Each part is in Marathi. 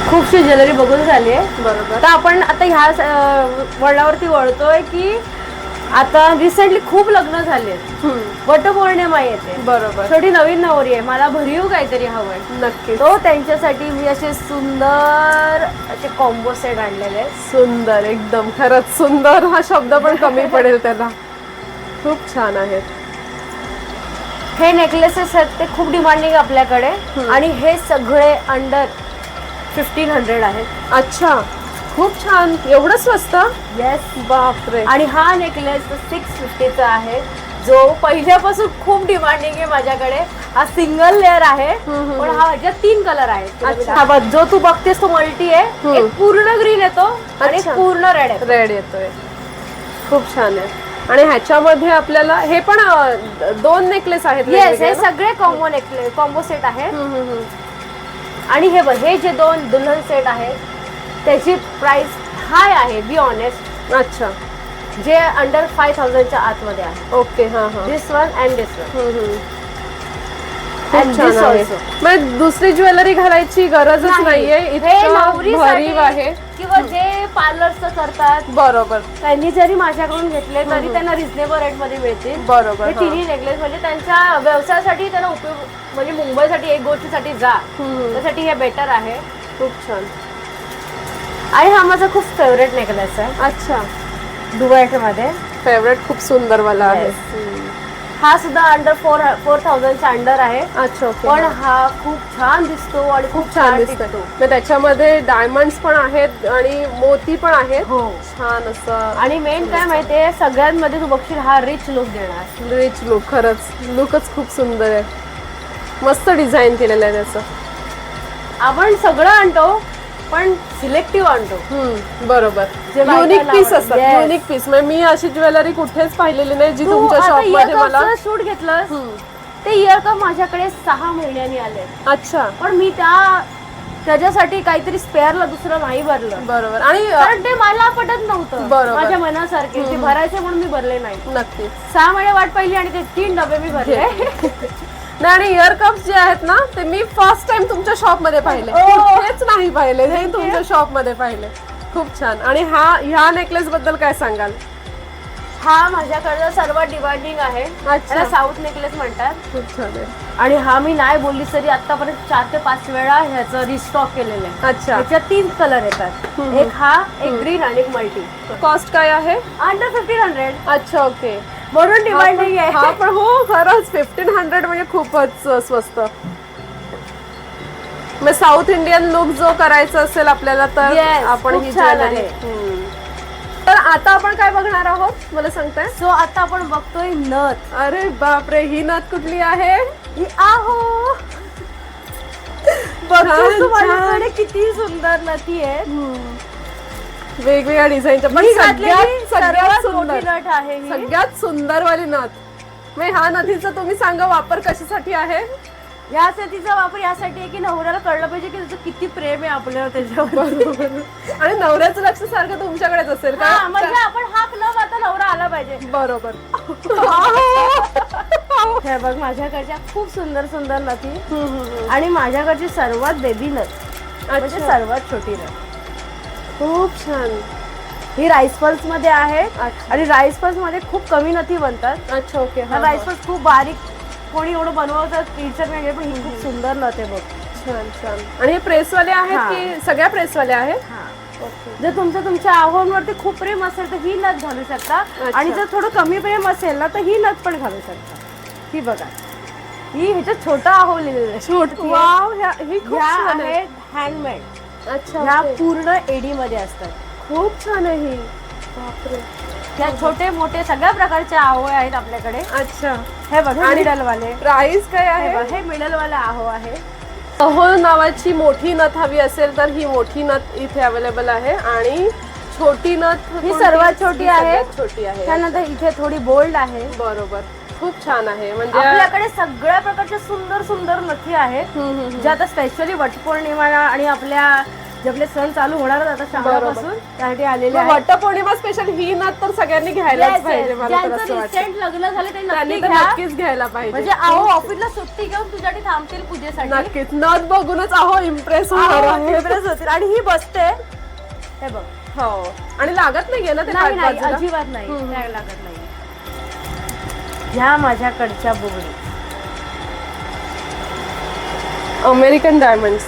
खूपशी ज्वेलरी बघून झाली आहे. बरोबर. तर आपण आता ह्या वळणावरती वळतोय की आता रिसेंटली खूप लग्न झाले, वटपौर्णिमा येते. बरोबर. छोटी नवीन नवरी आहे, मला भरीव काहीतरी हवंय. नक्की. तो त्यांच्यासाठी मी असे सुंदर असे कॉम्बो सेट आणलेले आहेत. सुंदर, एकदम खरंच सुंदर हा शब्द पण कमी पडेल त्याला. खूप छान आहेत हे नेकलेसेस आहेत, ते खूप डिमांडिंग आपल्याकडे. आणि हे सगळे अंडर 1500 आहेत. अच्छा, खूप छान. एवढं स्वस्त? येस. बापरे. आणि हा नेकलेस 650चा आहे, जो पहिल्यापासून खूप डिमांडिंग आहे माझ्याकडे. हा सिंगल लेअर आहे, पण हा ह्याच्यात 3 कलर आहेत. हा बघ, जो तू बघतेस तो मल्टी आहे. एक पूर्ण ग्रीन येतो आणि पूर्ण रेड आहे. रेड येतोय. खूप छान आहे. आणि ह्याच्यामध्ये आपल्याला हे पण 2 नेकलेस आहेत. येस, हे सगळे कॉम्बो नेकलेस, कॉम्बो सेट आहेत. आणि हे बघ, हे जे 2 दुल्हन सेट आहेत त्याची प्राइस हाय आहे, बी ऑनेस्ट. अच्छा, जे अंडर 5000च्या आतमध्ये आहे. ओके. हा हा. दिस वन अँड दिस वन. खूप छान आहे. मग दुसरी ज्वेलरी घालायची गरजच नाहीये. इतकं भरीव आहे. किंवा जे पार्लरचं करतात, बरोबर, त्यांनी जरी माझ्याकडून घेतले तरी त्यांना रिझनेबल रेट मध्ये मिळतील. बरोबर. हे तिन्ही नेकलेस म्हणजे त्यांच्या व्यवसायासाठी त्यांना उपयोग, म्हणजे मुंबईसाठी एक गोष्टीसाठी जा, त्यासाठी हे बेटर आहे. खूप छान. आणि हा माझा खूप फेवरेट नेकलेस आहे. अच्छा, दुबईट मध्ये फेवरेट. खूप सुंदर वाला आहे. हा सुद्धा अंडर 4000च्या अंडर आहे. अच्छा, ओके. पण हा खूप छान दिसतो आणि खूप छान दिसतो. त्याच्यामध्ये डायमंड्स पण आहेत आणि मोती पण आहेत. हो, छान असं. आणि मेन काय माहितीये, सगळ्यांमध्ये तू बघशील हा रिच लुक देणार. रिच लुक, खरंच लुकच खूप सुंदर आहे. मस्त डिझाईन केलेलं आहे त्याचं. आपण सगळं आणतो पण सिलेक्टिव्ह आणतो. बरोबर. युनिक पीस असतात. Unique piece. म्हणजे मी अशी ज्वेलरी कुठेच पाहिलेली नाही जी तुमच्या शॉप मध्ये मला. शूट घेतलं ते इयर कप माझ्याकडे 6 महिन्यांनी आले. अच्छा. पण मी त्याच्यासाठी काहीतरी स्पेअरला दुसरं नाही भरलं. बरोबर. आणि कारण ते मला पटत नव्हतं. बरोबर. माझ्या मनासारखे ते भरायचे म्हणून मी भरले नाही. नक्की. 6 महिने वाट पाहिली आणि ते 3 डबे मी भरले. नाही, आणि इयर कप्स जे आहेत ना ते मी फर्स्ट टाइम तुमच्या शॉप मध्ये पाहिले. कुठेच नाही पाहिले, हे तुमच्या शॉप मध्ये पाहिले. खूप छान. आणि ह्या नेकलेस बद्दल काय सांगाल? हा माझ्याकडे सर्वात डिमांडिंग आहे. त्याला साऊथ नेकलेस म्हणतात. खूप छान आहे. आणि हा मी नाही बोलली तरी आतापर्यंत 4 ते 5 वेळा ह्याचं रिस्टॉक केलेलं आहे. अच्छा. त्याच्यात 3 कलर येतात. एक हा, एक ग्रीन आणि एक मल्टी. कॉस्ट काय आहे? अंडर 1500. अच्छा, ओके. म्हणून डिमांडिंग आहे. हा पण हो, खरंच 1500 म्हणजे खूपच स्वस्त. मग साऊथ इंडियन लुक जो करायचा असेल आपल्याला तर आपण ही ज्वेलरी. तर आता आपण काय बघणार आहोत मला सांगताय? सो आता आपण बघतोय नथ. अरे बापरे, ही नथ कुठली आहे? ही आहो, बघतोस माझ्याकडे किती सुंदर नथी आहे. वेगवेगळ्या डिझाईनच्या. पण सगळ्यात मोठी नथ आहे ही. सगळ्यात सुंदर वाली नथ. मग हा नथीचा तुम्ही सांगा वापर कशासाठी आहे? या नथीचा वापर यासाठी आहे की नवऱ्याला कळलं पाहिजे की त्याचं किती प्रेम आहे आपल्यावर त्याच्यावर. आणि नवऱ्याचं लक्ष सारखं तुमच्याकडेच असेल का? म्हणजे आपण हाक लावून आता नवरा आला पाहिजे. बरोबर. हे बघ, माझ्याकडच्या खूप सुंदर सुंदर नथी. आणि माझ्याकडची सर्वात बेबी नथ, म्हणजे सर्वात छोटी नथ. खूप छान. ही राईस पल्स मध्ये आहे. आणि राईस पल्स मध्ये खूप कमी नथी बनतात. अच्छा, ओके. राईस पल्स खूप बारीक कोणी एवढं बनवतात टीचर नाही, पण ही खूप सुंदर नथ आहे बघ. छान छान. आणि हे प्रेसवाले आहेत की सगळ्या प्रेसवाले आहेत? जर तुमच्या आव्हानवरती खूप प्रेम असेल तर ही नथ घालू शकता. आणि जर थोडं कमी प्रेम असेल ना तर ही नथ पण घालू शकता. ही बघा, ही ह्याच्यात छोटा आहो लिहिलेलं आहे. वाव, ही खूप छान आहे. हँडमेड. अच्छा, ह्या पूर्ण एडी मध्ये असतात. खूप छान आहे ही. बापरे. त्या छोटे मोठे सगळ्या प्रकारचे आहो आहेत आपल्याकडे. अच्छा. हे बघा, मिडल वाले. प्राइस काय आहे? हे मिडल वाला आहो आहे. अहो नावाची मोठी नथ हवी असेल तर ही मोठी नथ इथे अवेलेबल आहे. आणि छोटी नथ ही सर्वात छोटी आहे. छोटी आहे. त्यानंतर इथे थोडी बोल्ड आहे. बरोबर. खूप छान आहे. म्हणजे आपल्याकडे सगळ्या प्रकारच्या सुंदर सुंदर नथी आहेत, ज्या आता स्पेशली वटपौर्णिमा आणि आपल्या जे आपले सण चालू होणार आता श्रावणापासून त्यासाठी आलेले आहे. वटपौर्णिमा स्पेशल ही नथ तर सगळ्यांनी घ्यायलाच पाहिजे. मला तर असं वाटतं रिसेंट लग्न झाले ते त्यांनी नक्की तर घ्या. नक्कीच घ्यायला पाहिजे. म्हणजे अहो ऑफिसला सुट्टी घेऊन तुझ्यासाठी थांबतील पूजेसाठी. नक्कीच नथ बघूनच अहो इम्प्रेस होणार आहे. इम्प्रेस होतील. आणि ही बसते हे बघ. हो आणि लागत नाहीये ना ते नाही नाही बाजूला? अजिबात नाही काय लागत नाही. ह्या माझ्याकडच्या बुगडी अमेरिकन डायमंड्स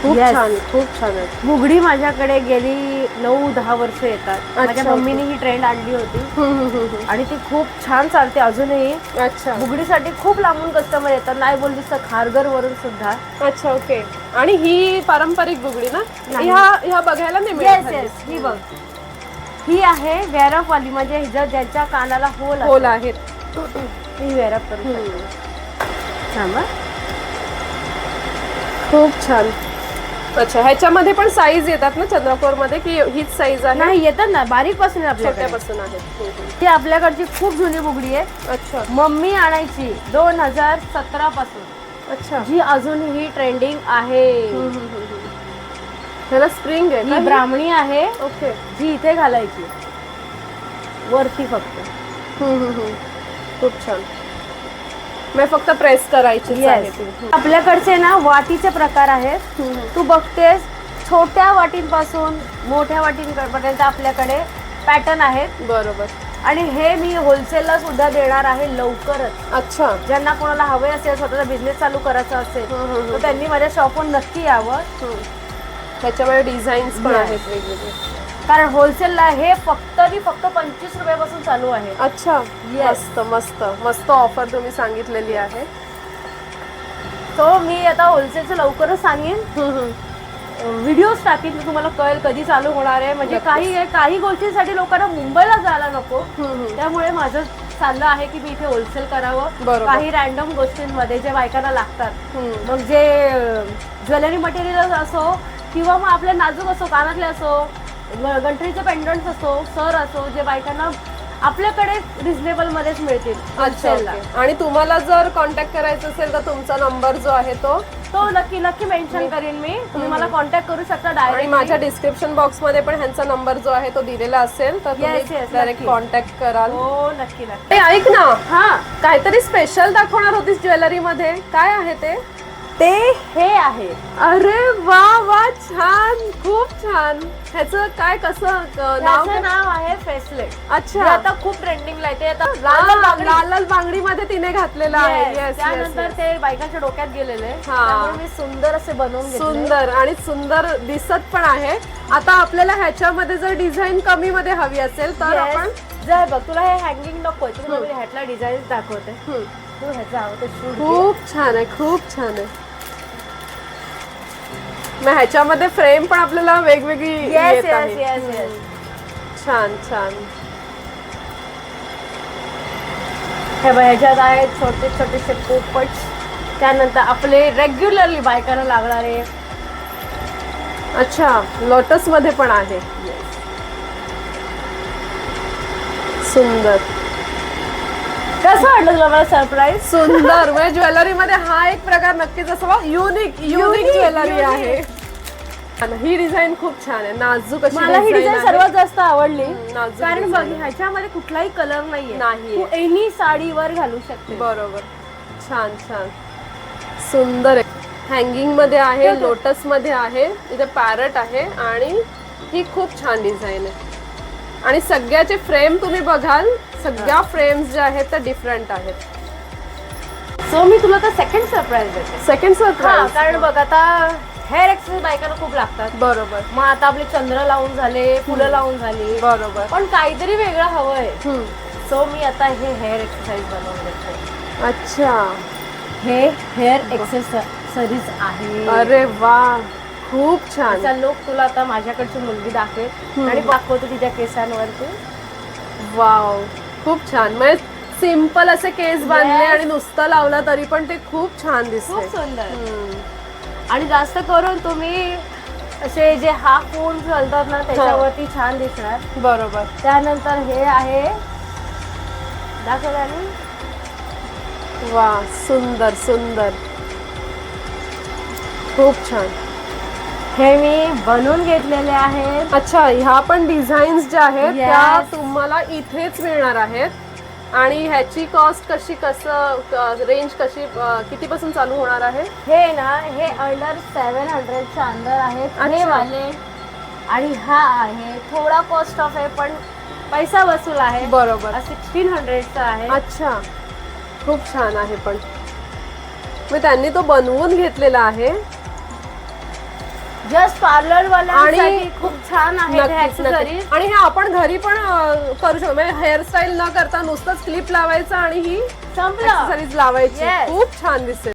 खूप Yes. छान खूप छान आहेत. बुगडी माझ्याकडे गेली 9-10 वर्ष येतात. माझ्या मम्मीने ही ट्रेंड आणली होती आणि ती खूप छान चालते अजूनही. अच्छा बुगडीसाठी खूप लांबून कस्टमर येतात. नाही बोललीस तर खारघर वरून सुद्धा. अच्छा ओके. आणि ही पारंपरिक बुगडी ना? नाही. ह्या बघायला नाही येस मिळत. येस ही बघ. ही आहे वेअरअप वाली म्हणजे हिच्या ज्याच्या कानाला होल होल आहेत. ही वेअरअप करू शकते. थांबा. खूप छान. अच्छा ह्याच्यामध्ये पण साईज येतात ना चंद्रकोर मध्ये की हीच साईज आहे? नाही येतात ना बारीक पासून आपल्याकडे. छोट्यापासून आहे. ती आपल्याकडची खूप जुनी बुगडी आहे. अच्छा मम्मी आणायची 2017 पासून. अच्छा जी अजूनही ट्रेंडिंग आहे. ह्याला स्प्रिंग आहे ही का? ब्राह्मणी आहे ओके. जी इथे घालायची वरती फक्त. खूप छान. मी फक्त प्रेस करायची आहे ती. आपल्याकडचे ना वाटीचे प्रकार आहेत. तू बघतेस छोट्या वाटींपासून मोठ्या वाटींपर्यंत आपल्याकडे पॅटर्न आहेत. बरोबर. आणि हे मी होलसेलला सुद्धा देणार आहे लवकरच. अच्छा ज्यांना कोणाला हवे असेल स्वतःचा बिझनेस चालू करायचा असेल तर त्यांनी माझ्या शॉपवर नक्की यावं. त्याच्यामध्ये डिझाईन्स पण आहेत वेगवेगळे. कारण होलसेलला हे फक्त 25 रुपयापासून चालू आहे. अच्छा मस्त मस्त मस्त ऑफर तुम्ही सांगितलेली आहे. तो मी आता होलसेलचं लवकरच सांगेन. व्हिडिओज टाकीन तर तुम्हाला कळेल कधी चालू होणार आहे. म्हणजे काही गोष्टींसाठी लोकांना मुंबईला जायला नको. त्यामुळे माझं चाललं आहे की मी इथे होलसेल करावं. काही रॅन्डम गोष्टींमध्ये जे बायकांना लागतात. मग जे ज्वेलरी मटेरियल असो किंवा मग आपले नाजूक असो कानातले असो गंठरीचे पेंडंट्स असो सर असो जे बायकांना आपल्याकडे रिझनेबल मध्येच मिळतील. अच्छा आणि तुम्हाला जर कॉन्टॅक्ट करायचं असेल तर तुमचा नंबर जो आहे तो नक्की मेन्शन करेन मी. तुम्ही मला कॉन्टॅक्ट करू शकता आणि डायरेक्ट. माझ्या डिस्क्रिप्शन बॉक्स मध्ये पण ह्यांचा नंबर जो आहे तो दिलेला असेल तर तुम्ही डायरेक्ट कॉन्टॅक्ट कराल. हो नक्की. ऐक ना हा काहीतरी स्पेशल दाखवणार होतीस ज्वेलरी मध्ये. काय आहे ते? हे आहे. अरे वा वा छान खूप छान. ह्याचं काय कसं नाव आहे फेसलेट. अच्छा आता खूप ट्रेंडिंगला आहे ते. आता लाल बांगडी मध्ये तिने घातलेलं आहे. त्यानंतर ते बायकांच्या डोक्यात गेलेले. त्यामुळे मी सुंदर असे बनवून घेतले. सुंदर आणि सुंदर दिसत पण आहे. आता आपल्याला ह्याच्यामध्ये जर डिझाईन कमी मध्ये हवी असेल तर आपण जर बघ तुला हे हँगिंग नकोय तुला मी ह्यातला डिझाईन दाखवते. तू ह्याचा हवं तर शूट. खूप छान आहे खूप छान आहे. मग ह्याच्यामध्ये फ्रेम पण आपल्याला वेगवेगळी येत आहे. छान छान. हे बघ ह्याच्यात आहेत छोटे छोटेसे पोपट्स. त्यानंतर आपले रेग्युलरली बायकांना लागणारे. अच्छा लोटस मध्ये पण आहे. सुंदर. कसं वाटलं तुला मला सरप्राईज? सुंदर. म्हणजे ज्वेलरी मध्ये हा एक प्रकार नक्कीच असावा. युनिक ज्वेलरी आहे. ही डिझाईन खूप छान आहे. नाजूक अशी मला ही डिझाईन सर्वात जास्त आवडली. नाजूक कारण बघ ह्याच्यामध्ये कुठलाही कलर नाहीये. तू एनी साडीवर घालू शकते. बरोबर. छान छान सुंदर आहे. हँगिंग मध्ये आहे लोटस मध्ये आहे इथे पॅरट आहे आणि ही खूप छान डिझाईन आहे. आणि सगळ्याचे फ्रेम तुम्ही बघाल सगळ्या फ्रेम्स ज्या आहेत त्या डिफरंट आहेत. सो मी तुला तर सेकंड सरप्राईज देते. Second surprise. कारण बघ आता हेअर एक्सरसाइज बायकांना खूप लागतात. बरोबर. मग आता आपले चंद्र लावून झाले फुलं लावून झाली. बरोबर. पण काहीतरी वेगळं हवंय. सो मी आता हे हेअर एक्सरसाइज बनवून देते. अच्छा हे हेअर एक्सेसरीज आहे. अरे वा खूप छान. लोक तुला आता माझ्याकडची मुलगी दाखवेल आणि दाखवतो तिच्या केसांवरती. वाव खूप छान. म्हणजे सिंपल असे केस बांधले आणि नुसतं लावला तरी पण ते खूप छान दिसते. खूप सुंदर. आणि जास्त करून तुम्ही असे जे हाफ फोन चालतात ना त्याच्यावरती छान दिसणार. बरोबर. त्यानंतर हे आहे दाखवलं. वा सुंदर सुंदर खूप छान. हे मी बनवून घेतलेले आहेत. अच्छा, ह्या पण डिझाईन्स ज्या आहेत Yes. त्या तुम्हाला इथेच मिळणार आहेत. आणि ह्याची कॉस्ट कशी, कसं रेंज कशी, कितीपासून चालू होणार आहे? हे ना, हे अंडर 700च्या अंदर आहेत हे अच्छा. वाले. आणि हा आहे थोडा कॉस्ट ऑफ आहे पण पैसा वसूल आहे. बरोबर. 1600चा आहे. अच्छा, खूप छान आहे. पण मग त्यांनी तो बनवून घेतलेला आहे. जस्ट पार्लर वाल्यांसाठी आणि खूप छान आहे नक्कीच, ॲक्सेसरीज. नक्कीच. आणि हे आपण घरी पण करू शकतो. म्हणजे हेअरस्टाईल न करता नुसतंच क्लिप लावायचं आणि ही संपलं. ॲक्सेसरीज लावायची. Yes. खूप छान दिसते.